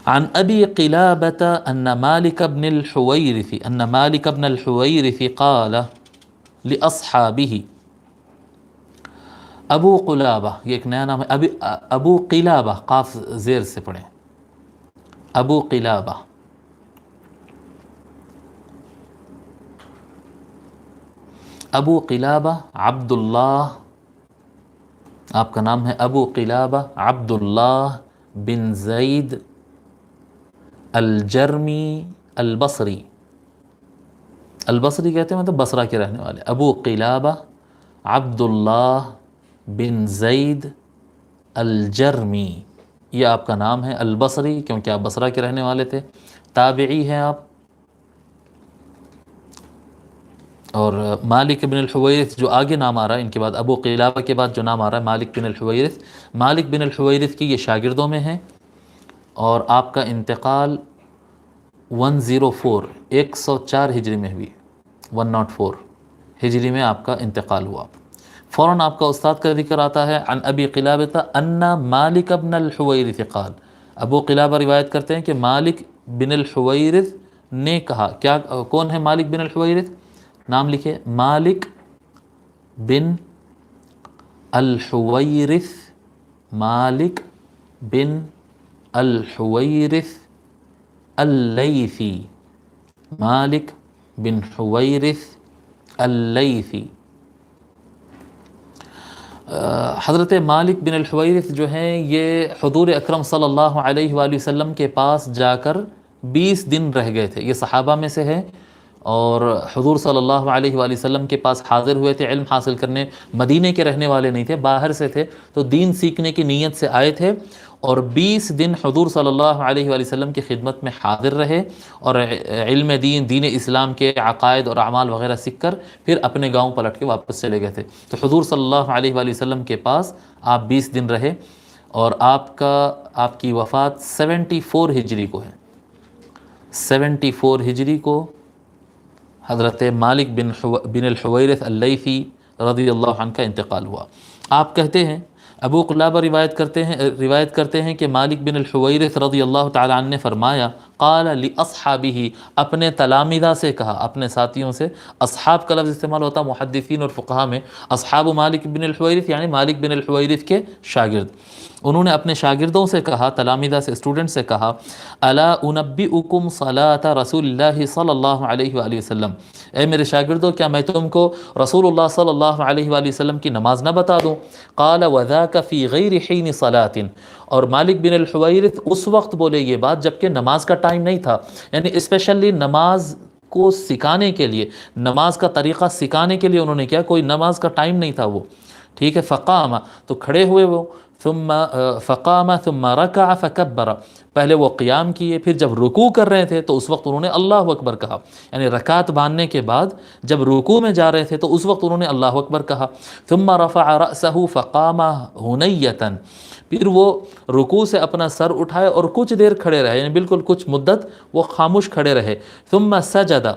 عن ابی قلابة ان مالک بن الحویرث قال لاصحابه. ابو قلابہ یہ ایک نیا نام ہے. ابو قلابہ قاف زیر سے پڑھیں. ابو قلابہ ابو قلابہ عبداللہ، آپ کا نام ہے ابو قلابہ عبداللہ بن زید الجرمی البصری. البصری کہتے ہیں مطلب بصرہ کے رہنے والے. ابو قلابہ عبداللہ بن زید الجرمی، یہ آپ کا نام ہے. البصری کیونکہ آپ بصرہ کے رہنے والے تھے، تابعی ہیں آپ. اور مالک بن الحویرث جو آگے نام آ رہا ہے ان کے بعد، ابو قلابہ کے بعد جو نام آ رہا ہے مالک بن الحویرث، مالک بن الحویرث کی یہ شاگردوں میں ہیں. اور آپ کا انتقال 104 ہجری میں ہوئی. 104 ہجری میں آپ کا انتقال ہوا. فوراً آپ کا استاد کا ذکر آتا ہے عن ابی قلابہ ان مالک بن الحویرث قال. ابو قلابہ روایت کرتے ہیں کہ مالک بن الحویرث نے کہا. کیا کون ہے مالک بن الحویرث؟ نام لکھے مالک بن الحویرث. مالک بن الحویرث اللیثی. مالک بن حویرث اللیثی. حضرت مالک بن الحویرث جو ہیں یہ حضور اکرم صلی اللہ علیہ وآلہ وسلم کے پاس جا کر 20 دن رہ گئے تھے. یہ صحابہ میں سے ہے اور حضور صلی اللہ علیہ وآلہ وسلم کے پاس حاضر ہوئے تھے علم حاصل کرنے. مدینے کے رہنے والے نہیں تھے، باہر سے تھے، تو دین سیکھنے کی نیت سے آئے تھے. اور 20 دن حضور صلی اللہ علیہ وآلہ وسلم کی خدمت میں حاضر رہے اور علم دین اسلام کے عقائد اور اعمال وغیرہ سیکھ کر پھر اپنے گاؤں پلٹ کے واپس چلے گئے تھے. تو حضور صلی اللہ علیہ وآلہ وسلم کے پاس آپ 20 دن رہے اور آپ کی وفات 74 ہجری کو ہے. 74 ہجری کو حضرت مالک بن الحویرث اللیثی رضی اللہ عنہ کا انتقال ہوا. آپ کہتے ہیں ابو قلابہ روایت کرتے ہیں کہ مالک بن الحویرث رضی اللہ تعالی عنہ نے فرمایا قال لاصحابہ، اپنے تلامذہ سے کہا، اپنے ساتھیوں سے. اصحاب کا لفظ استعمال ہوتا محدثین اور فقہاء میں. اصحاب مالک بن الحویرث یعنی مالک بن الحویرث کے شاگرد. انہوں نے اپنے شاگردوں سے کہا، تلامذہ سے، اسٹوڈنٹ سے کہا الا انبئکم صلاۃ رسول اللہ صلی اللہ علیہ وآلہ وسلم، اے میرے شاگردوں کیا میں تم کو رسول اللہ صلی اللہ علیہ وآلہ وسلم کی نماز نہ بتا دوں؟ قال وذاک فی غیر حین صلاۃ، اور مالک بن الحویرث اس وقت بولے یہ بات جبکہ نماز کا ٹائم نہیں تھا، یعنی اسپیشلی نماز کو سکھانے کے لیے، نماز کا طریقہ سکھانے کے لیے انہوں نے کیا، کوئی نماز کا ٹائم نہیں تھا وہ. ٹھیک ہے. فقام، تو کھڑے ہوئے وہ. ثم رکع فکبر، پہلے وہ قیام کیے، پھر جب رکوع کر رہے تھے تو اس وقت انہوں نے اللہ اکبر کہا. یعنی رکعت باندھنے کے بعد جب رکوع میں جا رہے تھے تو اس وقت انہوں نے اللہ اکبر کہا. ثم رفع رأسه فقام ہنیۃ، پھر وہ رکوع سے اپنا سر اٹھائے اور کچھ دیر کھڑے رہے، یعنی بالکل کچھ مدت وہ خاموش کھڑے رہے. ثم سجد،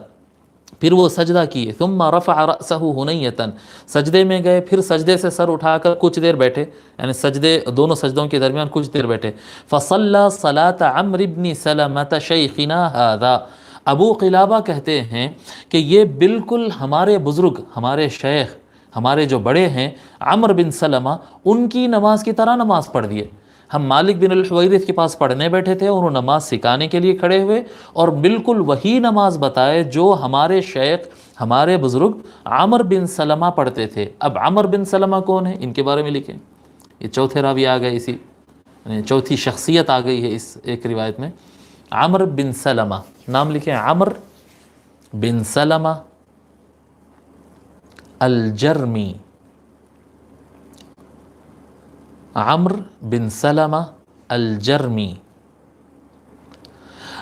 پھر وہ سجدہ کیے. ثم رفع رأسه ہنیۃ، سجدے میں گئے، پھر سجدے سے سر اٹھا کر کچھ دیر بیٹھے، یعنی دونوں سجدوں کے درمیان کچھ دیر بیٹھے. فصلى صلاة عمرو بن سلمة شیخنا هذا، ابو قلابہ کہتے ہیں کہ یہ بالکل ہمارے بزرگ، ہمارے شیخ، ہمارے جو بڑے ہیں عمرو بن سلمہ، ان کی نماز کی طرح نماز پڑھ دیے. ہم مالک بن الحویرث کے پاس پڑھنے بیٹھے تھے، انہوں نماز سکھانے کے لیے کھڑے ہوئے اور بالکل وہی نماز بتائے جو ہمارے شیخ، ہمارے بزرگ عمرو بن سلمہ پڑھتے تھے. اب عمرو بن سلمہ کون ہیں، ان کے بارے میں لکھیں. یہ چوتھے راوی آ گئے، اسی چوتھی شخصیت آ گئی ہے اس ایک روایت میں. عمرو بن سلمہ، نام لکھیں عمرو بن سلمہ الجرمی. عمرو بن سلمہ الجرمی.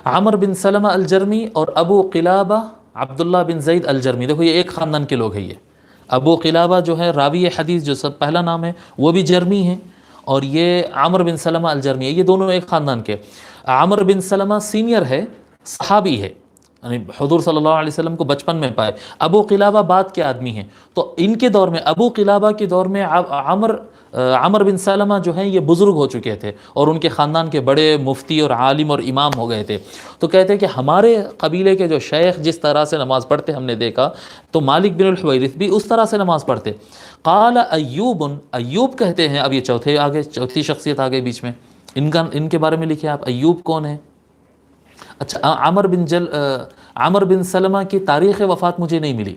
عمرو بن سلمہ الجرمی اور ابو قلابہ عبداللہ بن زید الجرمی، دیکھو یہ ایک خاندان کے لوگ ہیں. یہ ابو قلابہ جو ہے راوی حدیث جو سب پہلا نام ہے وہ بھی جرمی ہیں، اور یہ عمرو بن سلمہ الجرمی ہے، یہ دونوں ایک خاندان کے. عمرو بن سلمہ سینئر ہے، صحابی ہے، یعنی حضور صلی اللہ علیہ وسلم کو بچپن میں پائے. ابو قلابہ بعد کے آدمی ہیں، تو ان کے دور میں، ابو قلابہ کے دور میں عمر بن سلمہ جو ہیں یہ بزرگ ہو چکے تھے اور ان کے خاندان کے بڑے مفتی اور عالم اور امام ہو گئے تھے. تو کہتے ہیں کہ ہمارے قبیلے کے جو شیخ جس طرح سے نماز پڑھتے ہم نے دیکھا، تو مالک بن الحویرث بھی اس طرح سے نماز پڑھتے. قال ایوب کہتے ہیں، اب یہ چوتھی شخصیت آگے بیچ میں، ان کے بارے میں لکھے آپ. ایوب کون ہے؟ اچھا، عمر بن سلمہ کی تاریخ وفات مجھے نہیں ملی.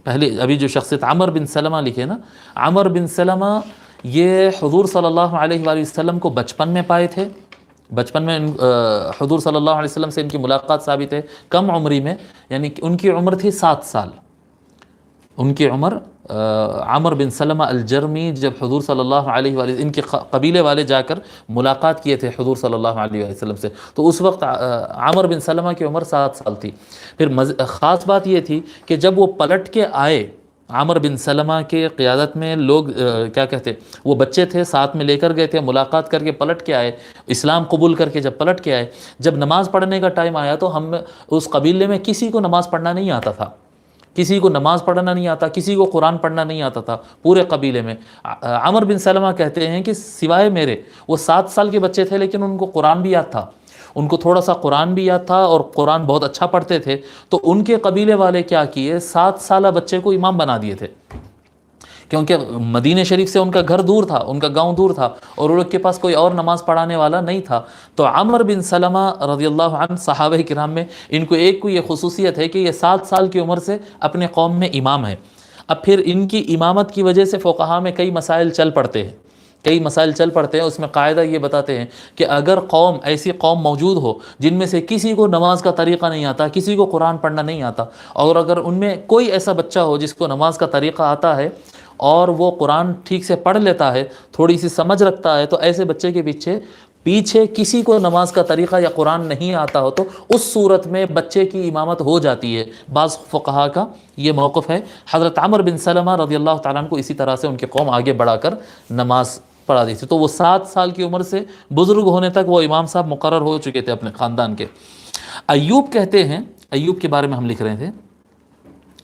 پہلے ابھی جو شخصیت عمر بن سلمہ لکھے نا، عمر بن سلمہ یہ حضور صلی اللہ علیہ وآلہ وسلم کو بچپن میں پائے تھے. بچپن میں حضور صلی اللہ علیہ وسلم سے ان کی ملاقات ثابت ہے کم عمری میں، یعنی کہ ان کی عمر تھی 7 سال. ان کی عمر عمر بن سلمہ الجرمی جب حضور صلی اللہ علیہ وآلہ ان کے قبیلے والے جا کر ملاقات کیے تھے حضور صلی اللہ علیہ وآلہ وسلم سے، تو اس وقت عمر بن سلمہ کی عمر 7 سال تھی. پھر خاص بات یہ تھی کہ جب وہ پلٹ کے آئے، عامر بن سلمہ کے قیادت میں لوگ کیا کہتے، وہ بچے تھے ساتھ میں لے کر گئے تھے، ملاقات کر کے پلٹ کے آئے، اسلام قبول کر کے جب پلٹ کے آئے، جب نماز پڑھنے کا ٹائم آیا تو ہم اس قبیلے میں کسی کو نماز پڑھنا نہیں آتا تھا، کسی کو نماز پڑھنا نہیں آتا، کسی کو قرآن پڑھنا نہیں آتا تھا پورے قبیلے میں. عمر بن سلمہ کہتے ہیں کہ سوائے میرے، وہ 7 سال کے بچے تھے لیکن ان کو قرآن بھی یاد تھا، ان کو تھوڑا سا قرآن بھی یاد تھا اور قرآن بہت اچھا پڑھتے تھے. تو ان کے قبیلے والے کیا کیے، 7 سالہ بچے کو امام بنا دیے تھے، کیونکہ مدینہ شریف سے ان کا گھر دور تھا، ان کا گاؤں دور تھا اور ان کے پاس کوئی اور نماز پڑھانے والا نہیں تھا. تو عمر بن سلمہ رضی اللہ عنہ صحابہ کرام میں ان کو ایک کو یہ خصوصیت ہے کہ یہ 7 سال کی عمر سے اپنے قوم میں امام ہے. اب پھر ان کی امامت کی وجہ سے فقہا میں کئی مسائل چل پڑتے ہیں، اس میں قاعدہ یہ بتاتے ہیں کہ اگر ایسی قوم موجود ہو جن میں سے کسی کو نماز کا طریقہ نہیں آتا، کسی کو قرآن پڑھنا نہیں آتا، اور اگر ان میں کوئی ایسا بچہ ہو جس کو نماز کا طریقہ آتا ہے اور وہ قرآن ٹھیک سے پڑھ لیتا ہے، تھوڑی سی سمجھ رکھتا ہے، تو ایسے بچے کے پیچھے کسی کو نماز کا طریقہ یا قرآن نہیں آتا ہو تو اس صورت میں بچے کی امامت ہو جاتی ہے. بعض فقہا کا یہ موقف ہے. حضرت عمر بن سلمہ رضی اللہ تعالیٰ عنہ کو اسی طرح سے ان کی قوم آگے بڑھا کر نماز پڑھا دی تھی. تو وہ 7 سال کی عمر سے بزرگ ہونے تک وہ امام صاحب مقرر ہو چکے تھے اپنے خاندان کے. ایوب کہتے ہیں، ایوب کے بارے میں ہم لکھ رہے تھے،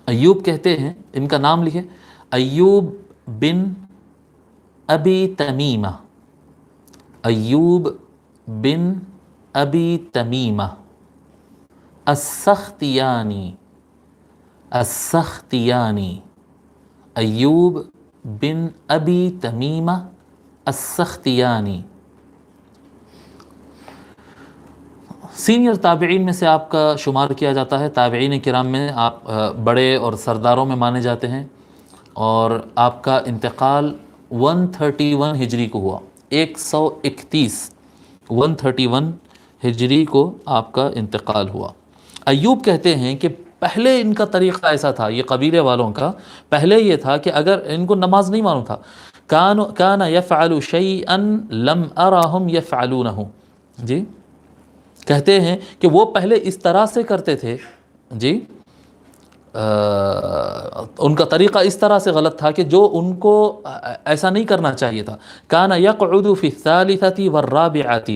ایوب کہتے ہیں، ان کا نام لکھے، ایوب بن ابی تمیمہ، ایوب بن ابی تمیمہ السختیانی، ایوب بن ابی تمیمہ السختیانی. سینئر تابعین میں سے آپ کا شمار کیا جاتا ہے، تابعین کرام میں آپ بڑے اور سرداروں میں مانے جاتے ہیں، اور آپ کا انتقال 131 ہجری کو ہوا، 131 ہجری کو آپ کا انتقال ہوا. ایوب کہتے ہیں کہ پہلے ان کا طریقہ ایسا تھا، یہ قبیلے والوں کا پہلے یہ تھا کہ اگر ان کو نماز نہیں معلوم تھا، کان یفعل شیئا لم اراہم یفعلونہ، جی کہتے ہیں کہ وہ پہلے اس طرح سے کرتے تھے، جی ان کا طریقہ اس طرح سے غلط تھا کہ جو ان کو ایسا نہیں کرنا چاہیے تھا. کان یقعد فی الثالثۃ والرابعۃ،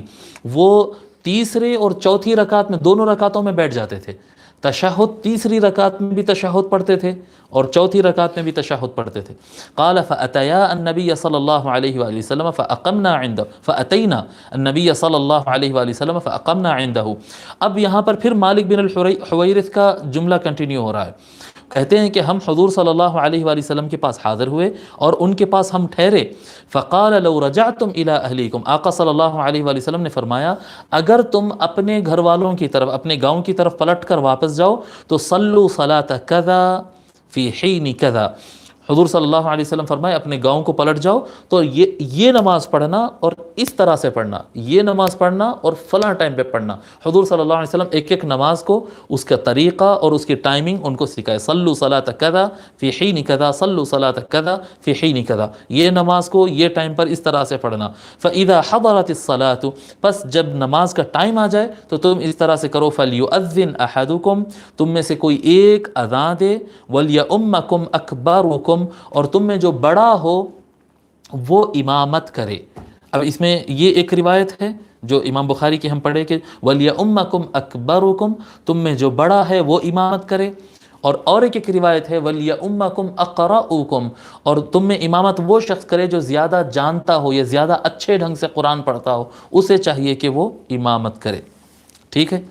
وہ تیسرے اور چوتھی رکعت میں، دونوں رکعتوں میں بیٹھ جاتے تھے. تشہد، تیسری رکعت میں بھی تشہد پڑھتے تھے اور چوتھی رکعت میں بھی تشہد پڑھتے تھے. قال فاتیا النبی صلی اللہ علیہ وآلہ وسلم فاقمنا عنده، فاتینا النبی صلی اللہ علیہ وآلہ وسلم فاقمنا عنده. اب یہاں پر پھر مالک بن الحویرث کا جملہ کنٹینیو ہو رہا ہے. کہتے ہیں کہ ہم حضور صلی اللہ علیہ وآلہ وسلم کے پاس حاضر ہوئے اور ان کے پاس ہم ٹھہرے. فقال لو رجعتم الى اہلیکم، آقا صلی اللہ علیہ وآلہ وسلم نے فرمایا اگر تم اپنے گھر والوں کی طرف، اپنے گاؤں کی طرف پلٹ کر واپس جاؤ تو صلوا صلاۃ کذا فی حین کذا، حضور صلی اللہ علیہ وسلم فرمائے اپنے گاؤں کو پلٹ جاؤ تو یہ نماز پڑھنا اور اس طرح سے پڑھنا، یہ نماز پڑھنا اور فلاں ٹائم پہ پڑھنا. حضور صلی اللہ علیہ وسلم ایک ایک نماز کو، اس کا طریقہ اور اس کی ٹائمنگ ان کو سکھائے. صلوا صلاۃ کذا فی حین کذا، صلوا صلاۃ کذا فی حین کذا، یہ نماز کو یہ ٹائم پر اس طرح سے پڑھنا. فاذا حضرت الصلاۃ، پس جب نماز کا ٹائم آ جائے تو تم اس طرح سے کرو. فلیؤذن احدکم، تم میں سے کوئی ایک اذان دے. ولیؤمکم اکبرکم، اور تم میں جو بڑا ہو وہ امامت کرے. اب اس میں یہ ایک روایت ہے جو امام بخاری کی ہم پڑھے کہ وَلْيَأُمَّكُمْ أَكْبَرُكُمْ، تم میں جو بڑا ہے وہ امامت کرے، اور ایک روایت ہے وَلْيَأُمَّكُمْ أَقْرَؤُكُمْ، اور تم میں امامت وہ شخص کرے جو زیادہ جانتا ہو یا زیادہ اچھے ڈھنگ سے قرآن پڑھتا ہو، اسے چاہیے کہ وہ امامت کرے. ٹھیک ہے.